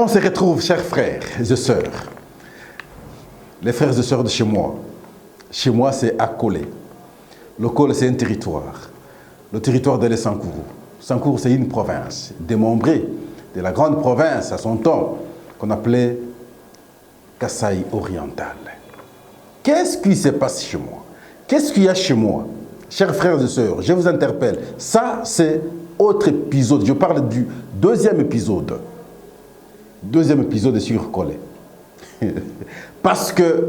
On se retrouve, chers frères et sœurs, les frères et sœurs de chez moi. Chez moi, c'est Akole. Le Kole, c'est un territoire. Le territoire de l'Sankourou. Sankourou, c'est une province démembrée de la grande province à son temps, qu'on appelait Kasaï oriental. Qu'est-ce qui se passe chez moi? Qu'est-ce qu'il y a chez moi? Chers frères et sœurs, je vous interpelle. Ça, c'est autre épisode. Je parle du deuxième épisode. Deuxième épisode sur Kole. Parce que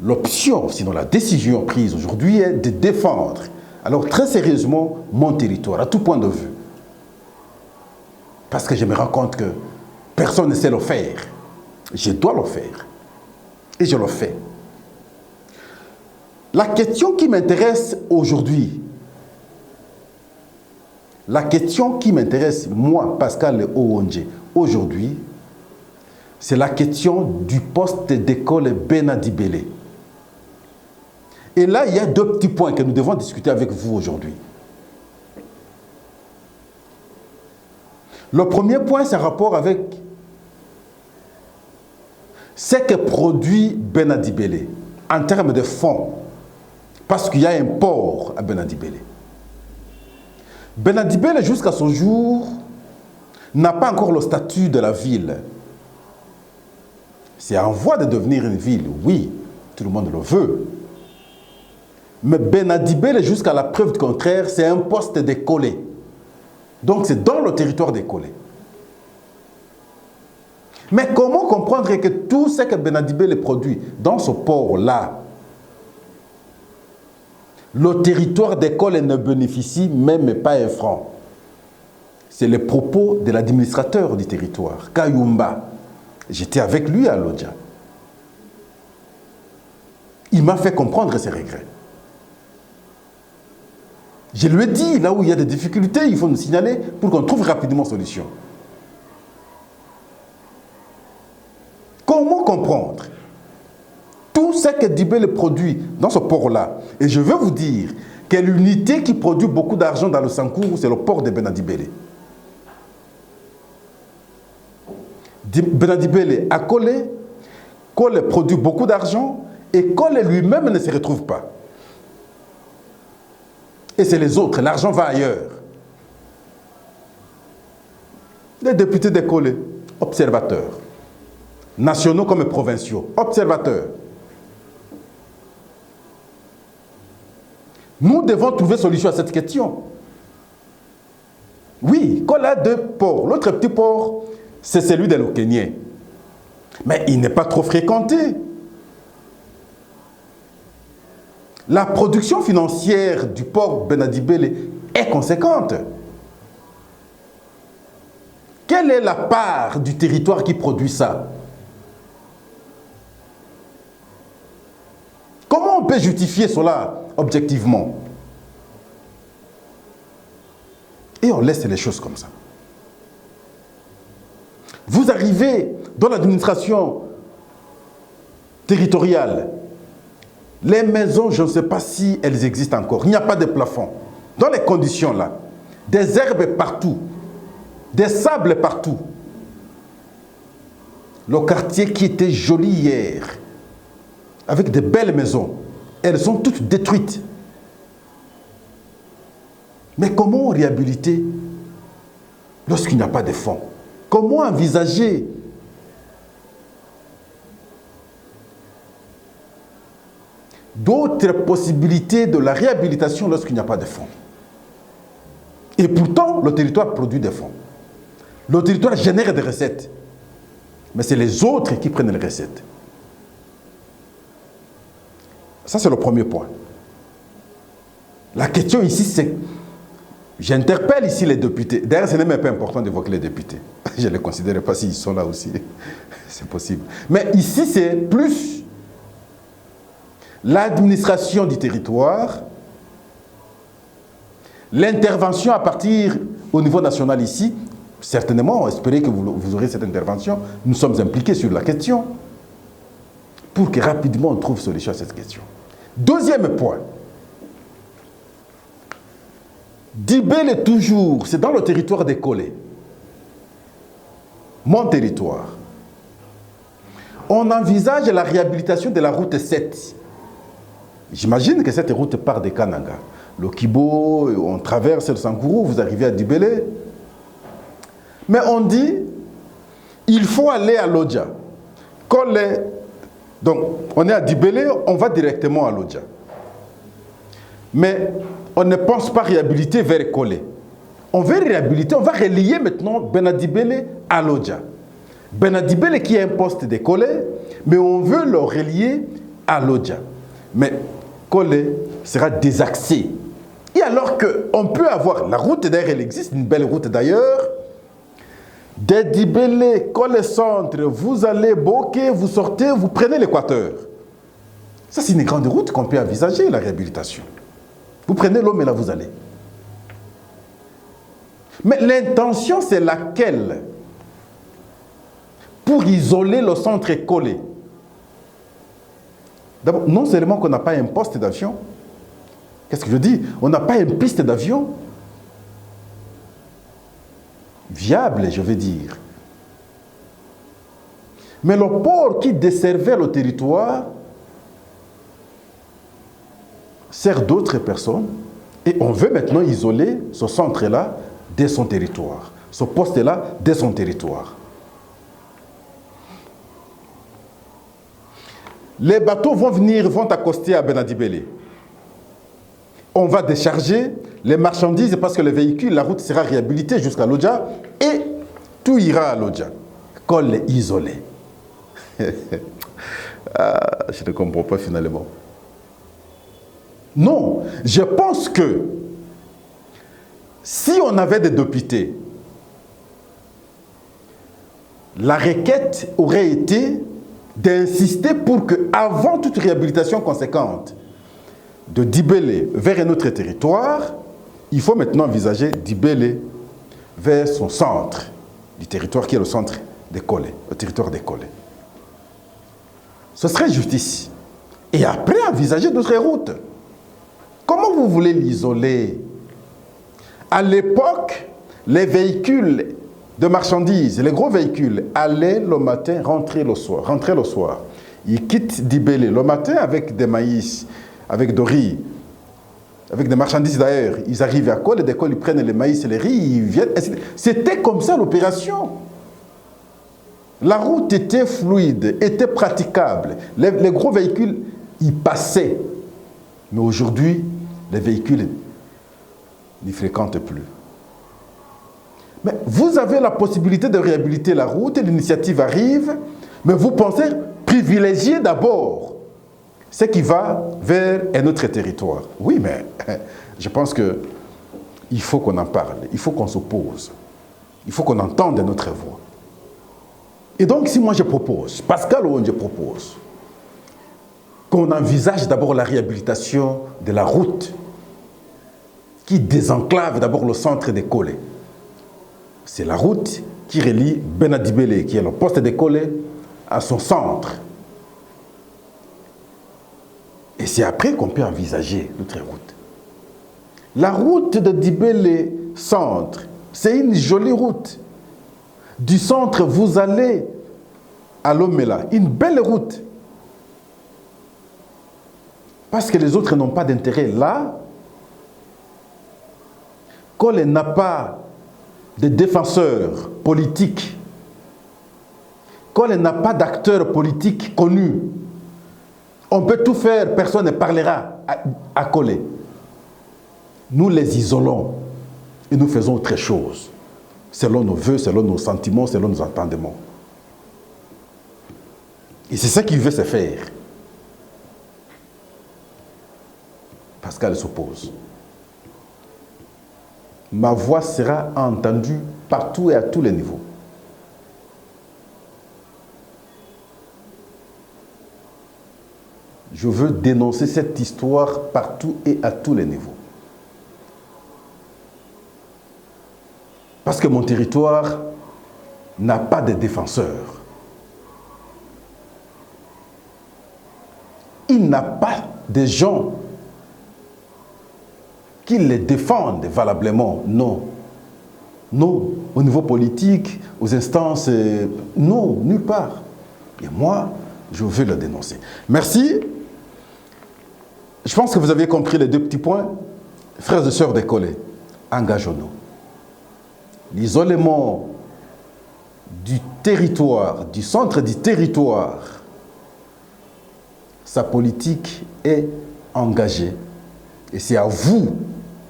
l'option, sinon la décision prise aujourd'hui est de défendre, alors très sérieusement, mon territoire, à tout point de vue. Parce que je me rends compte que personne ne sait le faire. Je dois le faire. Et je le fais. La question qui m'intéresse aujourd'hui, la question qui m'intéresse, moi, Pascal Owondje, aujourd'hui, c'est la question du poste d'école Benadibele. Et là, il y a deux petits points que nous devons discuter avec vous aujourd'hui. Le premier point, c'est un rapport avec ce que produit Benadibele en termes de fonds, parce qu'il y a un port à Benadibele. Benadibele, jusqu'à ce jour, n'a pas encore le statut de la ville. C'est en voie de devenir une ville, oui, tout le monde le veut. Mais Benadibele, jusqu'à la preuve du contraire, c'est un poste d'école. Donc c'est dans le territoire d'école. Mais comment comprendre que tout ce que Benadibele produit dans ce port-là, le territoire d'école ne bénéficie même pas un franc? C'est le propos de l'administrateur du territoire, Kayumba. J'étais avec lui à Lodja. Il m'a fait comprendre ses regrets. Je lui ai dit, là où il y a des difficultés, il faut nous signaler pour qu'on trouve rapidement solution. Comment comprendre tout ce que Dibele produit dans ce port-là? Et je veux vous dire que l'unité qui produit beaucoup d'argent dans le Sankourou, c'est le port de Benadibele. Benadibele a Kole produit beaucoup d'argent et Kole lui-même ne se retrouve pas. Et c'est les autres, l'argent va ailleurs. Les députés de Kole, observateurs. Nationaux comme provinciaux, observateurs. Nous devons trouver solution à cette question. Oui, Kole a deux ports. L'autre petit port, c'est celui de l'Okenien. Mais il n'est pas trop fréquenté. La production financière du port Benadibele est conséquente. Quelle est la part du territoire qui produit ça? Comment on peut justifier cela objectivement? Et on laisse les choses comme ça. Vous arrivez dans l'administration territoriale. Les maisons, je ne sais pas si elles existent encore. Il n'y a pas de plafond. Dans les conditions là, des herbes partout, des sables partout. Le quartier qui était joli hier, avec de belles maisons, elles sont toutes détruites. Mais comment réhabiliter lorsqu'il n'y a pas de fonds? Comment envisager d'autres possibilités de la réhabilitation lorsqu'il n'y a pas de fonds? Et pourtant, le territoire produit des fonds. Le territoire génère des recettes. Mais c'est les autres qui prennent les recettes. Ça, c'est le premier point. La question ici, c'est... J'interpelle ici les députés. D'ailleurs, ce n'est même pas important d'évoquer les députés. Je ne les considère pas s'ils sont là aussi. C'est possible. Mais ici, c'est plus l'administration du territoire, l'intervention à partir au niveau national ici. Certainement, espérez que vous aurez cette intervention. Nous sommes impliqués sur la question pour que rapidement on trouve solution à cette question. Deuxième point. Dibele toujours, c'est dans le territoire des Kole. mon territoire. On envisage la réhabilitation de la route 7. J'imagine que cette route part de Kananga. Le Kibo, on traverse le Sankourou, vous arrivez à Dibélé. Mais on dit, il faut aller à Lodja. Donc, on est à Dibélé, on va directement à Lodja. Mais on ne pense pas réhabiliter vers Kolé. On veut réhabiliter, on va relier maintenant Benadibélé à Lodja. Benadibélé qui est un poste de Kolé, mais on veut le relier à Lodja. Mais Kolé sera désaxé. Et alors qu'on peut avoir, la route d'ailleurs, elle existe, une belle route d'ailleurs, de Dibélé, Kolé Centre, vous allez Boké, vous sortez, vous prenez l'Équateur. Ça, c'est une grande route qu'on peut envisager, la réhabilitation. Vous prenez l'homme et là, vous allez. Mais l'intention, c'est laquelle? Pour isoler le centre Kolé. D'abord, non seulement qu'on n'a pas un poste d'avion, qu'est-ce que je dis? On n'a pas une piste d'avion viable, je veux dire. Mais le port qui desservait le territoire sert d'autres personnes et on veut maintenant isoler ce centre-là de son territoire, ce poste-là de son territoire. Les bateaux vont accoster à Benadibélé. On va décharger les marchandises parce que les véhicules, la route sera réhabilitée jusqu'à Lodja et tout ira à Lodja. Col isolé. Je ne comprends pas finalement. Non, je pense que si on avait des députés, la requête aurait été d'insister pour que, avant toute réhabilitation conséquente de Dibélé vers un autre territoire, il faut maintenant envisager Dibélé vers son centre du territoire qui est le centre de Kolé, le territoire de Kolé. Ce serait justice. Et après, envisager d'autres routes. Comment vous voulez l'isoler? À l'époque, les véhicules de marchandises, les gros véhicules, allaient le matin, rentraient le soir. Ils quittent Dibélé le matin avec des maïs, avec du riz, avec des marchandises d'ailleurs. Ils arrivent à Kolé, des Kolé, ils prennent les maïs et les riz, ils viennent. C'était comme ça l'opération. La route était fluide, était praticable. Les gros véhicules, ils passaient. Mais aujourd'hui, les véhicules n'y fréquentent plus. Mais vous avez la possibilité de réhabiliter la route, l'initiative arrive, mais vous pensez privilégier d'abord ce qui va vers un autre territoire. Oui, mais je pense qu'il faut qu'on en parle, il faut qu'on s'oppose, il faut qu'on entende notre voix. Et donc, si moi je propose, Pascal Ouonje propose, qu'on envisage d'abord la réhabilitation de la route qui désenclave d'abord le centre de Kolé. C'est la route qui relie Benadibélé, qui est le poste de Kolé, à son centre. Et c'est après qu'on peut envisager notre route. La route de Dibélé centre, c'est une jolie route. Du centre, vous allez à Lomela, une belle route. Parce que les autres n'ont pas d'intérêt là. Kolé n'a pas de défenseurs politiques. Kolé n'a pas d'acteurs politiques connus. On peut tout faire, personne ne parlera à Kolé. Nous les isolons et nous faisons autre chose, selon nos vœux, selon nos sentiments, selon nos entendements. Et c'est ça qu'il veut se faire. Pascal s'oppose. Ma voix sera entendue partout et à tous les niveaux. Je veux dénoncer cette histoire partout et à tous les niveaux. Parce que mon territoire n'a pas de défenseurs. Il n'a pas de gens qui les défendent valablement, non. Non, au niveau politique, aux instances, non, nulle part. Et moi, je veux le dénoncer. Merci. Je pense que vous avez compris les deux petits points. Frères et sœurs d'école, engageons-nous. L'isolement du territoire, du centre du territoire, sa politique est engagée. Et c'est à vous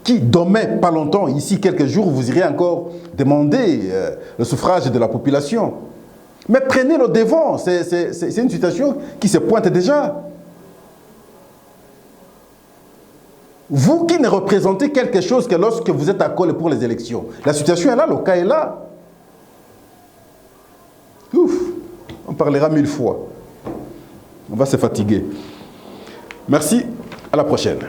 qui, demain, pas longtemps, ici quelques jours, vous irez encore demander le suffrage de la population. Mais prenez le devant, c'est une situation qui se pointe déjà. Vous qui ne représentez quelque chose que lorsque vous êtes à Cole pour les élections. La situation est là, le cas est là. Ouf, on parlera 1000 fois. On va se fatiguer. Merci, à la prochaine.